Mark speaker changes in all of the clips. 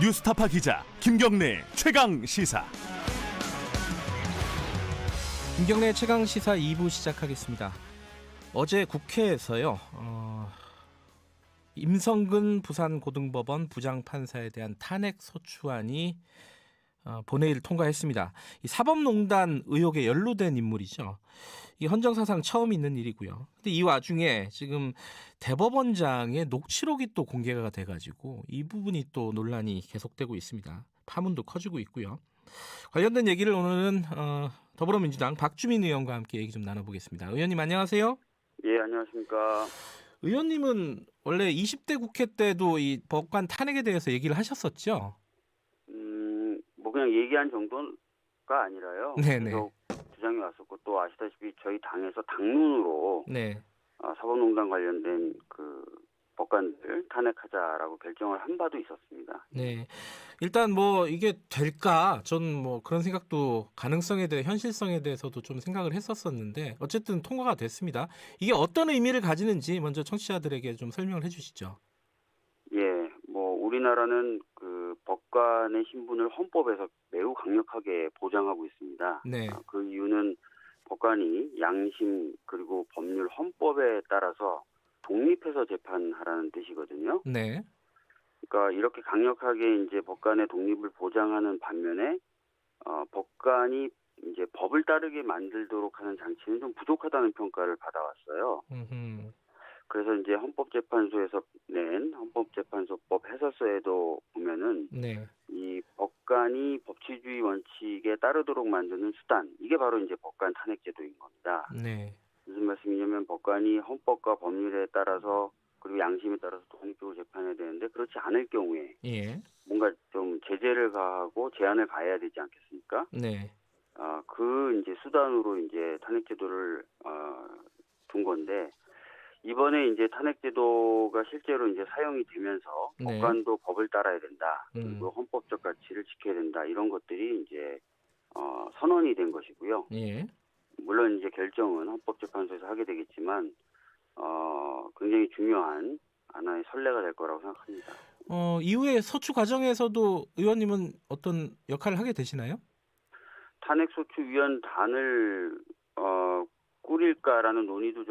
Speaker 1: 뉴스타파 기자 김경래 최강 시사.
Speaker 2: 김경래 최강 시사 2부 시작하겠습니다. 어제 국회에서요. 임성근 부산고등법원 부장판사에 대한 탄핵소추안이 본회의를 통과했습니다. 이 사법농단 의혹에 연루된 인물이죠. 이 헌정사상 처음 있는 일이고요. 근데 이 와중에 지금 대법원장의 녹취록이 또 공개가 돼가지고 이 부분이 또 논란이 계속되고 있습니다. 파문도 커지고 있고요. 관련된 얘기를 오늘은 더불어민주당 박주민 의원과 함께 얘기 좀 나눠보겠습니다. 의원님 안녕하세요.
Speaker 3: 예, 안녕하십니까.
Speaker 2: 의원님은 원래 20대 국회 때도 이 법관 탄핵에 대해서 얘기를 하셨었죠?
Speaker 3: 뭐 그냥 얘기한 정도가 아니라요.
Speaker 2: 네네.
Speaker 3: 계속 주장이 왔었고 또 아시다시피 저희 당에서 당론으로
Speaker 2: 네.
Speaker 3: 사법농단 관련된 그 법관들 탄핵하자라고 결정을 한 바도 있었습니다.
Speaker 2: 네. 일단 뭐 이게 될까? 전 뭐 그런 생각도 가능성에 대해 현실성에 대해서도 좀 생각을 했었었는데 어쨌든 통과가 됐습니다. 이게 어떤 의미를 가지는지 먼저 청취자들에게 좀 설명을 해주시죠.
Speaker 3: 예, 뭐 우리나라는 그 법관의 신분을 헌법에서 매우 강력하게 보장하고 있습니다.
Speaker 2: 네.
Speaker 3: 그 이유는 법관이 양심 그리고 법률 헌법에 따라서 독립해서 재판하라는 뜻이거든요.
Speaker 2: 네.
Speaker 3: 그러니까 이렇게 강력하게 이제 법관의 독립을 보장하는 반면에 법관이 이제 법을 따르게 만들도록 하는 장치는 좀 부족하다는 평가를 받아왔어요. 그래서 이제 헌법재판소에서 낸 헌법재판소법 해설서에도 보면은
Speaker 2: 네.
Speaker 3: 이 법관이 법치주의 원칙에 따르도록 만드는 수단, 이게 바로 이제 법관 탄핵제도인 겁니다.
Speaker 2: 네.
Speaker 3: 무슨 말씀이냐면 법관이 헌법과 법률에 따라서 그리고 양심에 따라서 독립적으로 재판해야 되는데 그렇지 않을 경우에
Speaker 2: 예.
Speaker 3: 뭔가 좀 제재를 가하고 제한을 가해야 되지 않겠습니까?
Speaker 2: 네.
Speaker 3: 그 이제 수단으로 이제 탄핵제도를 둔 건데 이번에 이제 탄핵제도가 실제로 이제 사용이 되면서
Speaker 2: 네.
Speaker 3: 법관도 법을 따라야 된다. 그리고 헌법적 가치를 지켜야 된다. 이런 것들이 이제 선언이 된 것이고요.
Speaker 2: 예.
Speaker 3: 물론 이제 결정은 헌법재판소에서 하게 되겠지만 굉장히 중요한 하나의 선례가 될 거라고 생각합니다.
Speaker 2: 이후에 소추 과정에서도 의원님은 어떤 역할을 하게 되시나요?
Speaker 3: 탄핵소추위원단을 꾸릴까라는 논의도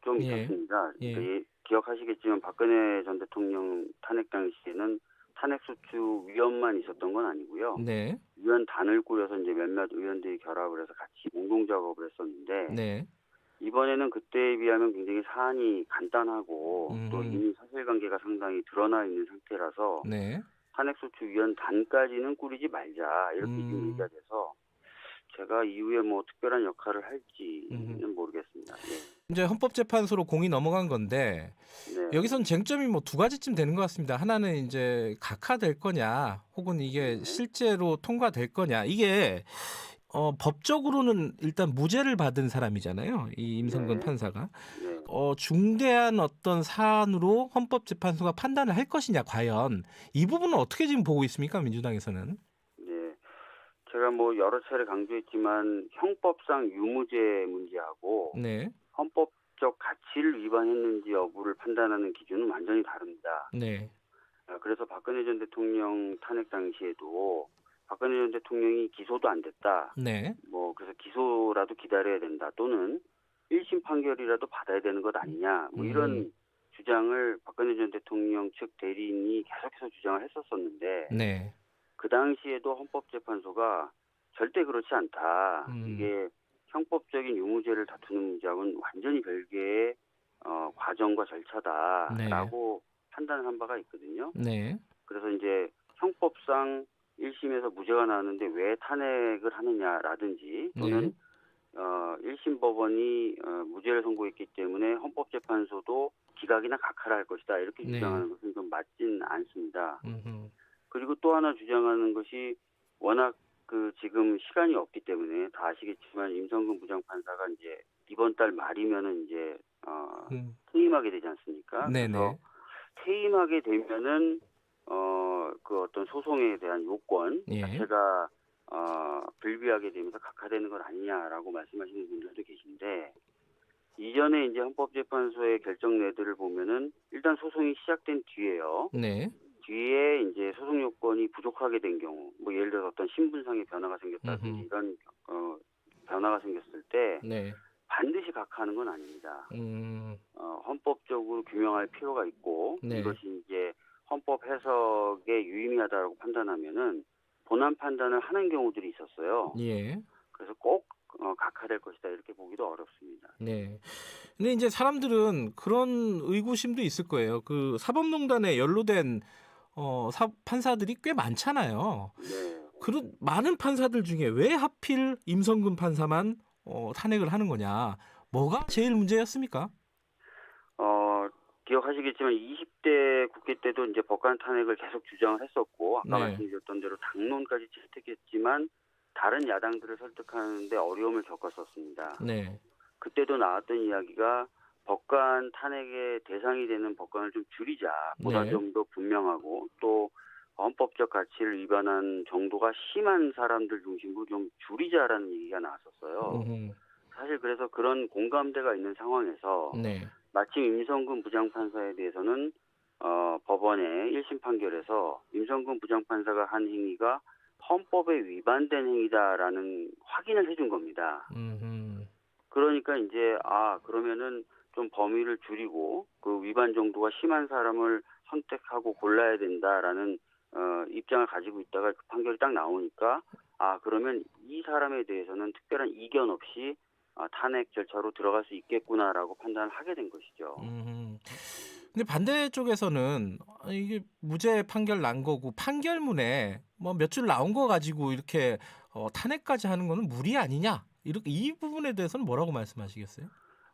Speaker 3: 좀
Speaker 2: 예.
Speaker 3: 있었습니다.
Speaker 2: 예.
Speaker 3: 그러니까 기억하시겠지만 박근혜 전 대통령 탄핵 당시에는 탄핵소추위원만 있었던 건 아니고요.
Speaker 2: 네.
Speaker 3: 위원단을 꾸려서 이제 몇몇 의원들이 결합을 해서 같이 공동 작업을 했었는데
Speaker 2: 네.
Speaker 3: 이번에는 그때에 비하면 굉장히 사안이 간단하고 또 이미 사실관계가 상당히 드러나 있는 상태라서
Speaker 2: 네.
Speaker 3: 탄핵소추위원단까지는 꾸리지 말자 이렇게 지금 얘기가 돼서 제가 이후에 뭐 특별한 역할을 할지는 모르겠습니다. 네.
Speaker 2: 이제 헌법재판소로 공이 넘어간 건데
Speaker 3: 네.
Speaker 2: 여기선 쟁점이 뭐 두 가지쯤 되는 것 같습니다. 하나는 이제 각하될 거냐, 혹은 이게 실제로 통과될 거냐. 이게 법적으로는 일단 무죄를 받은 사람이잖아요. 이 임성근
Speaker 3: 네.
Speaker 2: 판사가.
Speaker 3: 네.
Speaker 2: 중대한 어떤 사안으로 헌법재판소가 판단을 할 것이냐, 과연 이 부분은 어떻게 지금 보고 있습니까, 민주당에서는?
Speaker 3: 네. 제가 뭐 여러 차례 강조했지만 형법상 유무죄 문제하고
Speaker 2: 네.
Speaker 3: 헌법적 가치를 위반했는지 여부를 판단하는 기준은 완전히 다릅니다.
Speaker 2: 네.
Speaker 3: 그래서 박근혜 전 대통령 탄핵 당시에도 박근혜 전 대통령이 기소도 안 됐다.
Speaker 2: 네.
Speaker 3: 뭐 그래서 기소라도 기다려야 된다. 또는 1심 판결이라도 받아야 되는 것 아니냐. 뭐 이런 주장을 박근혜 전 대통령 측 대리인이 계속해서 주장을 했었었는데
Speaker 2: 네.
Speaker 3: 그 당시에도 헌법재판소가 절대 그렇지 않다. 이게 형법적인 유무죄를 다투는 문제하고는 완전히 별개의 과정과 절차다라고 판단을 한 바가 있거든요.
Speaker 2: 네.
Speaker 3: 그래서 이제 형법상 1심에서 무죄가 나왔는데 왜 탄핵을 하느냐라든지 또는 1심 법원이 무죄를 선고했기 때문에 헌법재판소도 기각이나 각하를 할 것이다. 이렇게 주장하는 것은 좀 맞진 않습니다. 그리고 또 하나 주장하는 것이 워낙 그 지금 시간이 없기 때문에 다 아시겠지만 임성근 부장판사가 이제 이번 달 말이면은 이제 퇴임하게 되지 않습니까?
Speaker 2: 네네.
Speaker 3: 그래서 퇴임하게 되면은 그 어떤 소송에 대한 요건 자체가 불비하게 되면서 각하되는 것 아니냐라고 말씀하시는 분들도 계신데 이전에 이제 헌법재판소의 결정내들을 보면은 일단 소송이 시작된 뒤에요.
Speaker 2: 네.
Speaker 3: 뒤에 이제 소송 요건이 부족하게 된 경우, 뭐 예를 들어서 어떤 신분상의 변화가 생겼다든지 이런 변화가 생겼을 때
Speaker 2: 네.
Speaker 3: 반드시 각하하는 건 아닙니다.
Speaker 2: 음.
Speaker 3: 헌법적으로 규명할 필요가 있고
Speaker 2: 네.
Speaker 3: 이것이 이제 헌법 해석에 유의미하다고 판단하면은 본안 판단을 하는 경우들이 있었어요.
Speaker 2: 예.
Speaker 3: 그래서 꼭 각하될 것이다 이렇게 보기도 어렵습니다.
Speaker 2: 네. 근데 이제 사람들은 그런 의구심도 있을 거예요. 그 사법농단에 연루된 판사들이 꽤 많잖아요.
Speaker 3: 네.
Speaker 2: 그런 많은 판사들 중에 왜 하필 임성근 판사만 탄핵을 하는 거냐? 뭐가 제일 문제였습니까?
Speaker 3: 기억하시겠지만 20대 국회 때도 이제 법관 탄핵을 계속 주장을 했었고 아까
Speaker 2: 네.
Speaker 3: 말씀드렸던 대로 당론까지 채택했지만 다른 야당들을 설득하는데 어려움을 겪었었습니다.
Speaker 2: 네.
Speaker 3: 그때도 나왔던 이야기가 법관 탄핵의 대상이 되는 법관을 좀 줄이자, 보다
Speaker 2: 네.
Speaker 3: 좀 더 분명하고 또 헌법적 가치를 위반한 정도가 심한 사람들 중심으로 좀 줄이자라는 얘기가 나왔었어요. 사실 그래서 그런 공감대가 있는 상황에서
Speaker 2: 네.
Speaker 3: 마침 임성근 부장판사에 대해서는 법원의 1심 판결에서 임성근 부장판사가 한 행위가 헌법에 위반된 행위다라는 확인을 해준 겁니다. 그러니까 이제 그러면은 좀 범위를 줄이고 그 위반 정도가 심한 사람을 선택하고 골라야 된다라는 입장을 가지고 있다가 그 판결이 딱 나오니까 그러면 이 사람에 대해서는 특별한 이견 없이 탄핵 절차로 들어갈 수 있겠구나라고 판단을 하게 된 것이죠.
Speaker 2: 근데 반대쪽에서는 이게 무죄 판결 난 거고 판결문에 뭐 몇 줄 나온 거 가지고 이렇게 탄핵까지 하는 거는 무리 아니냐? 이렇게 이 부분에 대해서는 뭐라고 말씀하시겠어요?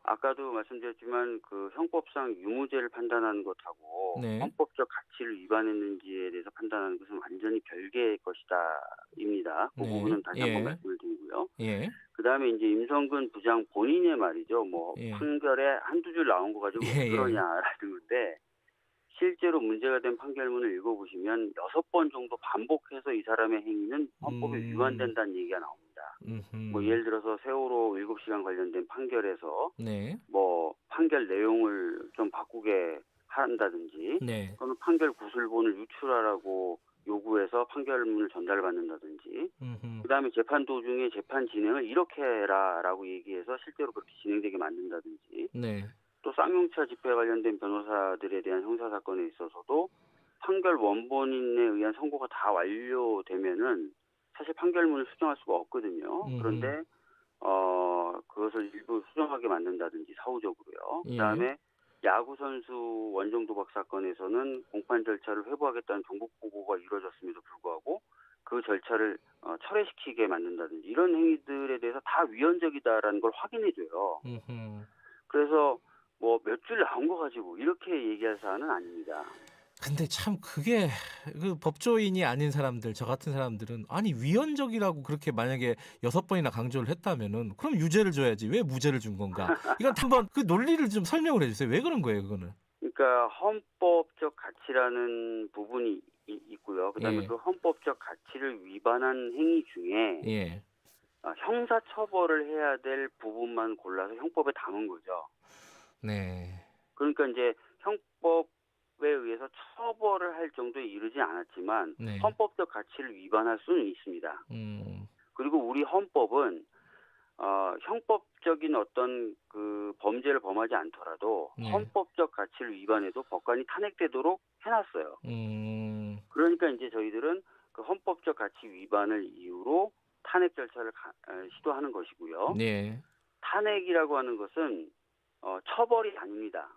Speaker 3: 아까도 말씀드렸지만 그 형법상 유무죄를 판단하는 것하고
Speaker 2: 네.
Speaker 3: 헌법적 가치를 위반했는지에 대해서 판단하는 것은 완전히 별개의 것이다입니다. 그
Speaker 2: 네.
Speaker 3: 부분은 다시
Speaker 2: 예.
Speaker 3: 한번 말씀을 드리고요.
Speaker 2: 예.
Speaker 3: 그다음에 이제 임성근 부장 본인의 말이죠. 뭐
Speaker 2: 예.
Speaker 3: 판결에 한두 줄 나온 거 가지고
Speaker 2: 예,
Speaker 3: 왜 그러냐라는 건데 실제로 문제가 된 판결문을 읽어보시면 6번 정도 반복해서 이 사람의 행위는 헌법에 위반된다는 얘기가 나옵니다. 뭐 예를 들어서 세월호 7시간 관련된 판결에서
Speaker 2: 네.
Speaker 3: 뭐 판결 내용을 좀 바꾸게 한다든지
Speaker 2: 네.
Speaker 3: 또는 판결 구술본을 유출하라고 요구해서 판결문을 전달받는다든지 그다음에 재판 도중에 재판 진행을 이렇게 해라라고 얘기해서 실제로 그렇게 진행되게 만든다든지
Speaker 2: 네.
Speaker 3: 또 쌍용차 집회 관련된 변호사들에 대한 형사사건에 있어서도 판결 원본인에 의한 선고가 다 완료되면은 사실 판결문을 수정할 수가 없거든요. 그런데 그것을 일부 수정하게 만든다든지 사후적으로요. 그다음에 야구 선수 원정 도박 사건에서는 공판 절차를 회부하겠다는 정국 보고가 이루어졌음에도 불구하고 그 절차를 철회시키게 만든다든지 이런 행위들에 대해서 다 위헌적이다라는 걸 확인해줘요. 그래서 뭐 몇 줄 나온 거 가지고 이렇게 얘기할 사안은 아닙니다.
Speaker 2: 근데 참 그게 그 법조인이 아닌 사람들, 저 같은 사람들은 아니 위헌적이라고 그렇게 만약에 6번이나 강조를 했다면은 그럼 유죄를 줘야지 왜 무죄를 준 건가? 이건 한번 그 논리를 좀 설명을 해주세요. 왜 그런 거예요, 그거는?
Speaker 3: 그러니까 헌법적 가치라는 부분이 있고요. 그다음에
Speaker 2: 예.
Speaker 3: 그 헌법적 가치를 위반한 행위 중에
Speaker 2: 예.
Speaker 3: 형사 처벌을 해야 될 부분만 골라서 형법에 담은 거죠.
Speaker 2: 네.
Speaker 3: 그러니까 이제 형법에 의해서 처벌을 할 정도에 이르지 않았지만
Speaker 2: 네.
Speaker 3: 헌법적 가치를 위반할 수는 있습니다. 그리고 우리 헌법은 형법적인 어떤 그 범죄를 범하지 않더라도
Speaker 2: 네.
Speaker 3: 헌법적 가치를 위반해도 법관이 탄핵되도록 해놨어요. 그러니까 이제 저희들은 그 헌법적 가치 위반을 이유로 탄핵 절차를 시도하는 것이고요.
Speaker 2: 네.
Speaker 3: 탄핵이라고 하는 것은 처벌이 아닙니다.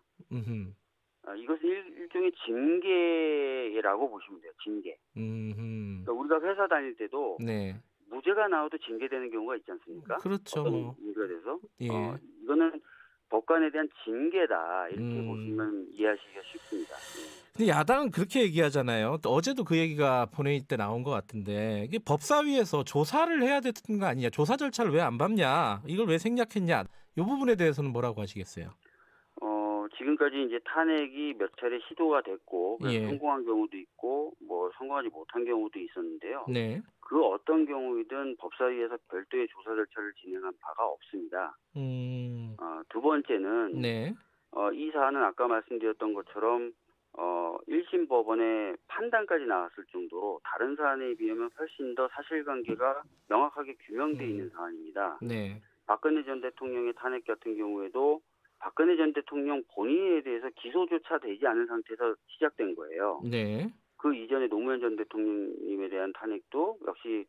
Speaker 3: 이것은 일종의 징계라고 보시면 돼요. 징계. 그러니까 우리가 회사 다닐 때도
Speaker 2: 네.
Speaker 3: 무죄가 나와도 징계되는 경우가 있지 않습니까?
Speaker 2: 그렇죠.
Speaker 3: 어떤
Speaker 2: 뭐.
Speaker 3: 문제가 돼서.
Speaker 2: 예.
Speaker 3: 이거는 법관에 대한 징계다. 이렇게 보시면 이해하시기가 쉽습니다.
Speaker 2: 근데 야당은 그렇게 얘기하잖아요. 또 어제도 그 얘기가 본회의 때 나온 것 같은데 이게 법사위에서 조사를 해야 되는 거 아니냐. 조사 절차를 왜 안 밟냐. 이걸 왜 생략했냐. 이 부분에 대해서는 뭐라고 하시겠어요?
Speaker 3: 지금까지 이제 탄핵이 몇 차례 시도가 됐고
Speaker 2: 예.
Speaker 3: 성공한 경우도 있고 뭐 성공하지 못한 경우도 있었는데요.
Speaker 2: 네.
Speaker 3: 그 어떤 경우이든 법사위에서 별도의 조사 절차를 진행한 바가 없습니다. 두 번째는
Speaker 2: 네.
Speaker 3: 이 사안은 아까 말씀드렸던 것처럼 1심 법원의 판단까지 나왔을 정도로 다른 사안에 비하면 훨씬 더 사실관계가 명확하게 규명돼 있는 사안입니다.
Speaker 2: 네.
Speaker 3: 박근혜 전 대통령의 탄핵 같은 경우에도 박근혜 전 대통령 본인에 대해서 기소조차 되지 않은 상태에서 시작된 거예요.
Speaker 2: 네.
Speaker 3: 그 이전에 노무현 전 대통령님에 대한 탄핵도 역시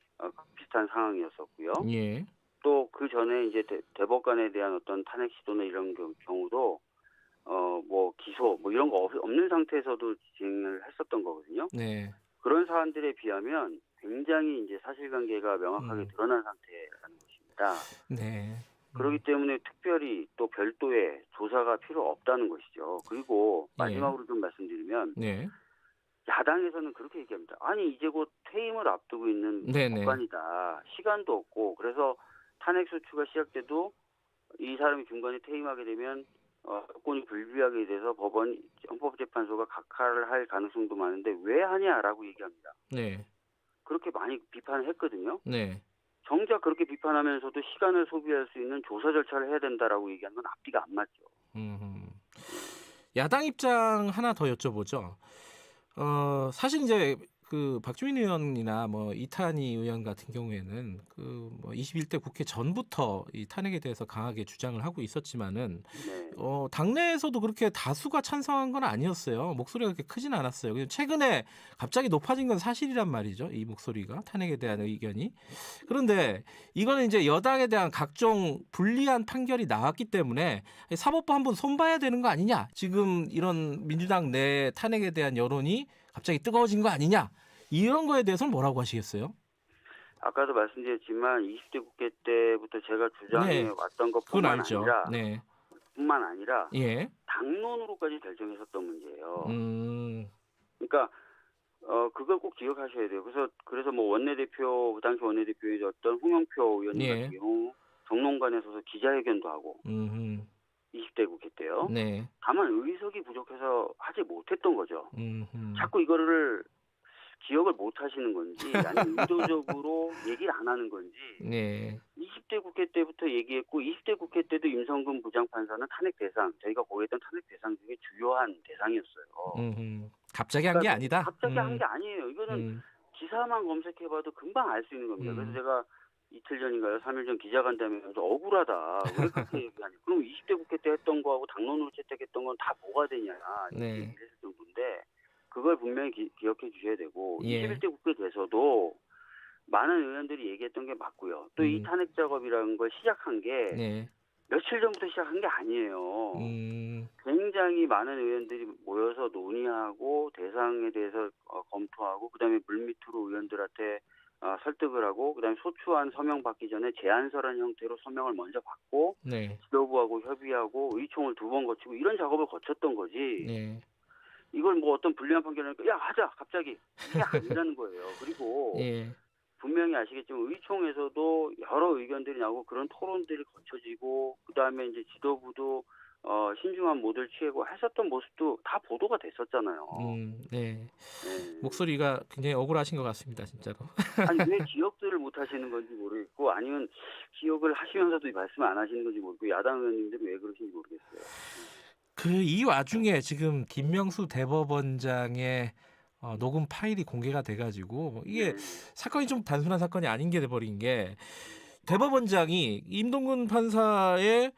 Speaker 3: 비슷한 상황이었었고요.
Speaker 2: 예.
Speaker 3: 또 그 전에 이제 대법관에 대한 어떤 탄핵 시도나 이런 경우도 뭐 기소 뭐 이런 거 없는 상태에서도 진행을 했었던 거거든요.
Speaker 2: 네.
Speaker 3: 그런 사안들에 비하면 굉장히 이제 사실관계가 명확하게 드러난 상태라는 것입니다.
Speaker 2: 네.
Speaker 3: 그렇기 때문에 특별히 또 별도의 조사가 필요 없다는 것이죠. 그리고 마지막으로 좀 말씀드리면
Speaker 2: 네.
Speaker 3: 야당에서는 그렇게 얘기합니다. 아니 이제 곧 퇴임을 앞두고 있는
Speaker 2: 네네.
Speaker 3: 법관이다. 시간도 없고 그래서 탄핵 소추가 시작돼도 이 사람이 중간에 퇴임하게 되면 여건이 불비하게 돼서 법원 헌법재판소가 각하를 할 가능성도 많은데 왜 하냐라고 얘기합니다.
Speaker 2: 네.
Speaker 3: 그렇게 많이 비판을 했거든요.
Speaker 2: 네.
Speaker 3: 정작 그렇게 비판하면서도 시간을 소비할 수 있는 조사 절차를 해야 된다라고 얘기하는 건 앞뒤가 안 맞죠.
Speaker 2: 야당 입장 하나 더 여쭤보죠. 사실 이제 그 박주민 의원이나 뭐 이탄희 의원 같은 경우에는 그 뭐 21대 국회 전부터 이 탄핵에 대해서 강하게 주장을 하고 있었지만은
Speaker 3: 네.
Speaker 2: 당내에서도 그렇게 다수가 찬성한 건 아니었어요. 목소리가 그렇게 크진 않았어요. 그래서 최근에 갑자기 높아진 건 사실이란 말이죠. 이 목소리가 탄핵에 대한 의견이. 그런데 이거는 이제 여당에 대한 각종 불리한 판결이 나왔기 때문에 사법부 한번 손봐야 되는 거 아니냐. 지금 이런 민주당 내 탄핵에 대한 여론이 갑자기 뜨거워진 거 아니냐. 이런 거에 대해서는 뭐라고 하시겠어요?
Speaker 3: 아까도 말씀드렸지만 20대 국회 때부터 제가 주장해
Speaker 2: 네.
Speaker 3: 왔던
Speaker 2: 그건
Speaker 3: 것뿐만
Speaker 2: 알죠.
Speaker 3: 아니라
Speaker 2: 네.
Speaker 3: 뿐만 아니라
Speaker 2: 예.
Speaker 3: 당론으로까지 결정했었던 문제예요.
Speaker 2: 음.
Speaker 3: 그러니까 그걸 꼭 기억하셔야 돼요. 그래서 뭐 원내대표 그 당시 원내대표였던 홍영표 의원님
Speaker 2: 예.
Speaker 3: 같은 경우 정론관에 서서 기자회견도 하고
Speaker 2: 음흠.
Speaker 3: 20대 국회 때요.
Speaker 2: 네.
Speaker 3: 다만 의석이 부족해서 하지 못했던 거죠.
Speaker 2: 음흠.
Speaker 3: 자꾸 이거를 기억을 못 하시는 건지 아니면 의도적으로 얘기를 안 하는 건지
Speaker 2: 네.
Speaker 3: 20대 국회 때부터 얘기했고 20대 국회 때도 임성근 부장판사는 탄핵 대상 저희가 고려했던 탄핵 대상 중에 주요한 대상이었어요.
Speaker 2: 갑자기 한 게 아니다.
Speaker 3: 갑자기 한 게 아니에요. 이거는 기사만 검색해봐도 금방 알 수 있는 겁니다. 그래서 제가 이틀 전인가요? 3일 전 기자간담회 하면서 억울하다. 왜 그렇게 얘기하냐. 그럼 20대 국회 때 했던 거하고 당론으로 채택했던 건 다 뭐가 되냐.
Speaker 2: 네.
Speaker 3: 이렇게 얘기를 했을 정도인데 그걸 분명히 기억해 주셔야 되고
Speaker 2: 예.
Speaker 3: 21대 국회 돼서도 많은 의원들이 얘기했던 게 맞고요. 또 이 탄핵 작업이라는 걸 시작한 게
Speaker 2: 네.
Speaker 3: 며칠 전부터 시작한 게 아니에요. 굉장히 많은 의원들이 모여서 논의하고 대상에 대해서 검토하고 그다음에 물밑으로 의원들한테 설득을 하고 그다음에 소추안 서명 받기 전에 제안서라는 형태로 서명을 먼저 받고
Speaker 2: 네.
Speaker 3: 지도부하고 협의하고 의총을 2번 거치고 이런 작업을 거쳤던 거지.
Speaker 2: 네.
Speaker 3: 이걸 뭐 어떤 불리한 판결이니까 야 하자 갑자기 이게 아니라는 거예요. 그리고
Speaker 2: 예.
Speaker 3: 분명히 아시겠지만 의총에서도 여러 의견들이 나오고 그런 토론들이 거쳐지고 그다음에 이제 지도부도 신중한 모드를 취하고 했었던 모습도 다 보도가 됐었잖아요.
Speaker 2: 네.
Speaker 3: 네.
Speaker 2: 목소리가 굉장히 억울하신 것 같습니다, 진짜로.
Speaker 3: 아니 왜 기억들을 못 하시는 건지 모르겠고 아니면 기억을 하시면서도 말씀을 안 하시는 건지 모르겠고 야당 의원님들은 왜 그러신지 모르겠어요.
Speaker 2: 이 와중에 지금 김명수 대법원장의 녹음 파일이 공개가 돼가지고 이게 사건이 좀 단순한 사건이 아닌 게 돼버린 게 대법원장이 임동근 판사의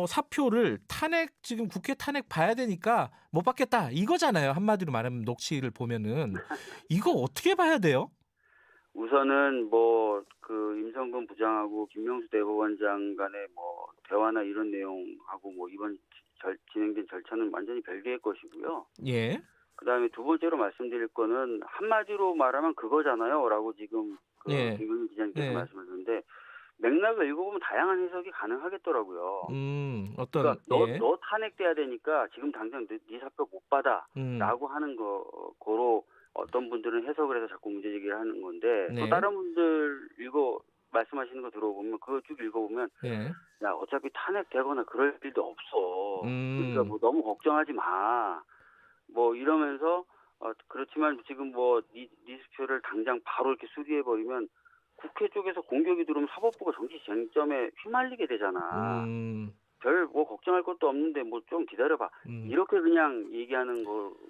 Speaker 2: 사표를 지금 국회 탄핵 봐야 되니까 못 받겠다 이거잖아요. 한마디로 말하면 녹취를 보면은 이거 어떻게 봐야 돼요?
Speaker 3: 우선은 뭐 그 임성근 부장하고 김명수 대법원장 간의 뭐 대화나 이런 내용하고 뭐 이번 진행된 절차는 완전히 별개의 것이고요.
Speaker 2: 예.
Speaker 3: 그다음에 두 번째로 말씀드릴 거는 한마디로 말하면 그거잖아요라고 지금
Speaker 2: 예.
Speaker 3: 김경민 기자님께서
Speaker 2: 예.
Speaker 3: 말씀하셨는데 맥락을 읽어보면 다양한 해석이 가능하겠더라고요.
Speaker 2: 어떤
Speaker 3: 그러니까 너 탄핵돼야 되니까 지금 당장 네 사표 못 받아라고 하는 거로 어떤 분들은 해석을 해서 자꾸 문제 제기를 하는 건데
Speaker 2: 네.
Speaker 3: 또 다른 분들 말씀하시는 거 들어보면 그거 쭉 읽어보면
Speaker 2: 예.
Speaker 3: 야 어차피 탄핵되거나 그럴 일도 없어. 그러니까 뭐 너무 걱정하지 마. 뭐 이러면서 그렇지만 지금 뭐 네 수표를 당장 바로 이렇게 수리해 버리면 국회 쪽에서 공격이 들어오면 사법부가 정치 쟁점에 휘말리게 되잖아. 별 뭐 걱정할 것도 없는데 뭐 좀 기다려봐. 이렇게 그냥 얘기하는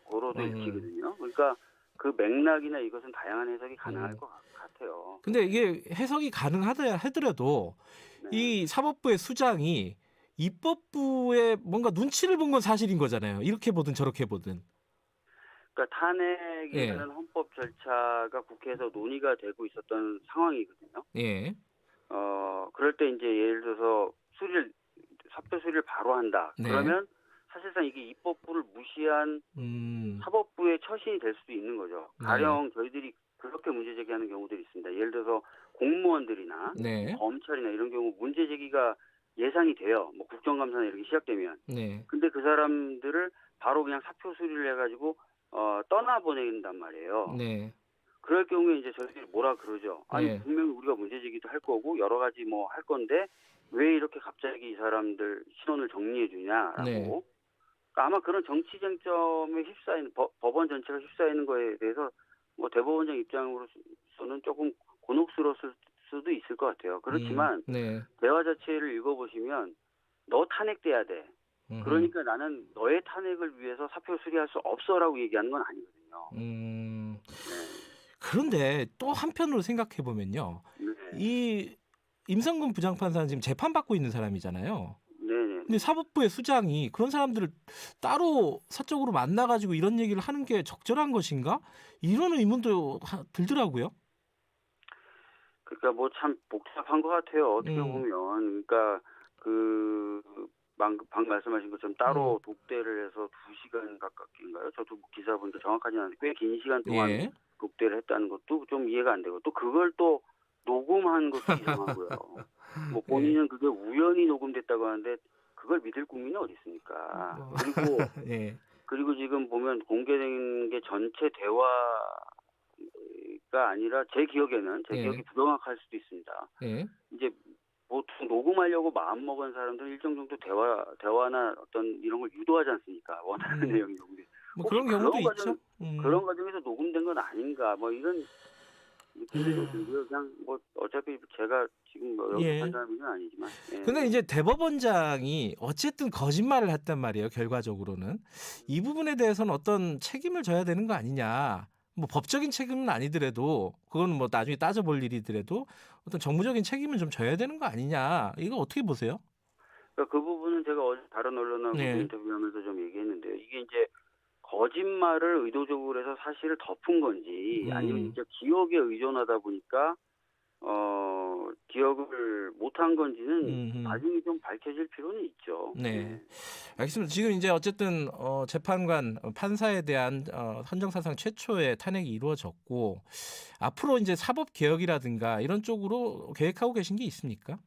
Speaker 3: 거로도 읽히거든요. 그러니까 그 맥락이나 이것은 다양한 해석이 가능할 것 같아요.
Speaker 2: 근데 이게 해석이 가능하다 하더라도
Speaker 3: 네.
Speaker 2: 이 사법부의 수장이 입법부의 뭔가 눈치를 본 건 사실인 거잖아요. 이렇게 보든 저렇게 보든.
Speaker 3: 그러니까 탄핵이라는 헌법 절차가 국회에서 논의가 되고 있었던 상황이거든요.
Speaker 2: 예.
Speaker 3: 그럴 때 이제 예를 들어서 사표 수리를 바로 한다.
Speaker 2: 네.
Speaker 3: 그러면 사실상 이게 입법부를 무시한 사법부의 처신이 될 수도 있는 거죠.
Speaker 2: 네.
Speaker 3: 가령 저희들이 그렇게 문제 제기하는 경우들이 있습니다. 예를 들어서 공무원들이나
Speaker 2: 네.
Speaker 3: 검찰이나 이런 경우 문제 제기가 예상이 돼요. 뭐 국정감사나 이렇게 시작되면.
Speaker 2: 네.
Speaker 3: 근데 그 사람들을 바로 그냥 사표 수리를 해가지고 떠나보낸단 말이에요.
Speaker 2: 네.
Speaker 3: 그럴 경우에 이제 저희들이 뭐라 그러죠. 아니
Speaker 2: 네.
Speaker 3: 분명히 우리가 문제 제기도 할 거고 여러 가지 뭐 할 건데 왜 이렇게 갑자기 이 사람들 신원을 정리해 주냐라고.
Speaker 2: 네.
Speaker 3: 그러니까 아마 그런 정치 쟁점에 휩싸이는 법원 전체가 휩싸이는 거에 대해서 뭐 대법원장 입장으로서는 조금 곤혹스러웠을 수도 있을 것 같아요. 그렇지만
Speaker 2: 네.
Speaker 3: 대화 자체를 읽어보시면 너 탄핵돼야 돼. 그러니까 나는 너의 탄핵을 위해서 사표 수리할 수 없어라고 얘기하는 건 아니거든요. 네.
Speaker 2: 그런데 또 한편으로 생각해 보면요.
Speaker 3: 네.
Speaker 2: 이 임성근 부장판사는 지금 재판받고 있는 사람이잖아요.
Speaker 3: 네네.
Speaker 2: 근데 사법부의 수장이 그런 사람들을 따로 사적으로 만나가지고 이런 얘기를 하는 게 적절한 것인가? 이런 의문도 들더라고요.
Speaker 3: 그러니까 뭐 참 복잡한 것 같아요. 어떻게 보면. 그러니까 방금 말씀하신 것처럼 따로 독대를 해서 2시간 가깝게인가요? 저도 기사 보니까 정확하지는 않은데 꽤 긴 시간 동안
Speaker 2: 예.
Speaker 3: 독대를 했다는 것도 좀 이해가 안 되고 또 그걸 또 녹음한 것도 이상하고요. 뭐 본인은 그게 우연히 녹음됐다고 하는데 그걸 믿을 국민이 어디 있습니까? 그리고
Speaker 2: 예.
Speaker 3: 그리고 지금 보면 공개된 게 전체 대화가 아니라 제 기억에는
Speaker 2: 예.
Speaker 3: 기억이 부정확할 수도 있습니다.
Speaker 2: 예.
Speaker 3: 이제 보통 녹음하려고 마음 먹은 사람들은 일정 정도 대화나 어떤 이런 걸 유도하지 않습니까? 원하는 내용이 녹음돼.
Speaker 2: 뭐 그런 경우도 있죠.
Speaker 3: 그런 과정에서 녹음된 건 아닌가? 뭐 이런 느낌이 들고요. 그냥 뭐 어차피 제가 지금 뭐 여기 판단하는 건 아니지만. 예.
Speaker 2: 근데 이제 대법원장이 어쨌든 거짓말을 했단 말이에요. 결과적으로는 이 부분에 대해서는 어떤 책임을 져야 되는 거 아니냐. 뭐 법적인 책임은 아니더라도 그건 뭐 나중에 따져볼 일이더라도 어떤 정무적인 책임은 좀 져야 되는 거 아니냐. 이거 어떻게 보세요?
Speaker 3: 그러니까 그 부분은 제가 어제 다른 언론하고 인터뷰하면서 좀 얘기했는데요. 이게 이제 거짓말을 의도적으로 해서 사실을 덮은 건지 아니면 이제 기억에 의존하다 보니까 기억을 못한 건지는 나중에 좀 밝혀질 필요는 있죠.
Speaker 2: 네. 알겠습니다. 지금 이제 어쨌든 재판관 판사에 대한 헌정사상 최초의 탄핵이 이루어졌고 앞으로 이제 사법 개혁이라든가 이런 쪽으로 계획하고 계신 게 있습니까?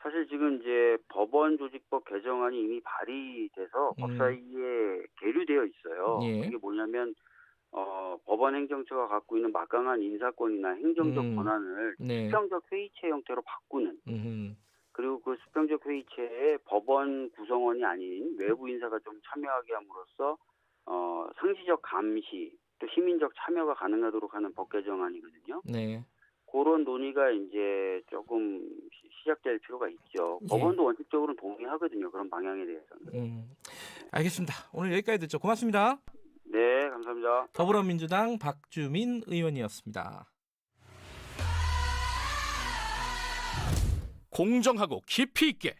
Speaker 3: 사실 지금 이제 법원 조직법 개정안이 이미 발의돼서 법사위에 계류되어 있어요.
Speaker 2: 예.
Speaker 3: 이게 뭐냐면 법원 행정처가 갖고 있는 막강한 인사권이나 행정적 권한을 수평적 회의체 형태로 바꾸는 그리고 그 수평적 회의체에 법원 구성원이 아닌 외부 인사가 좀 참여하게 함으로써 상시적 감시 또 시민적 참여가 가능하도록 하는 법 개정안이거든요.
Speaker 2: 네.
Speaker 3: 그런 논의가 이제 조금 시작될 필요가 있죠. 법원도 원칙적으로는 동의하거든요. 그런 방향에 대해서는.
Speaker 2: 알겠습니다. 오늘 여기까지 듣죠. 고맙습니다.
Speaker 3: 네, 감사합니다.
Speaker 2: 더불어민주당 박주민 의원이었습니다.
Speaker 1: 공정하고 깊이 있게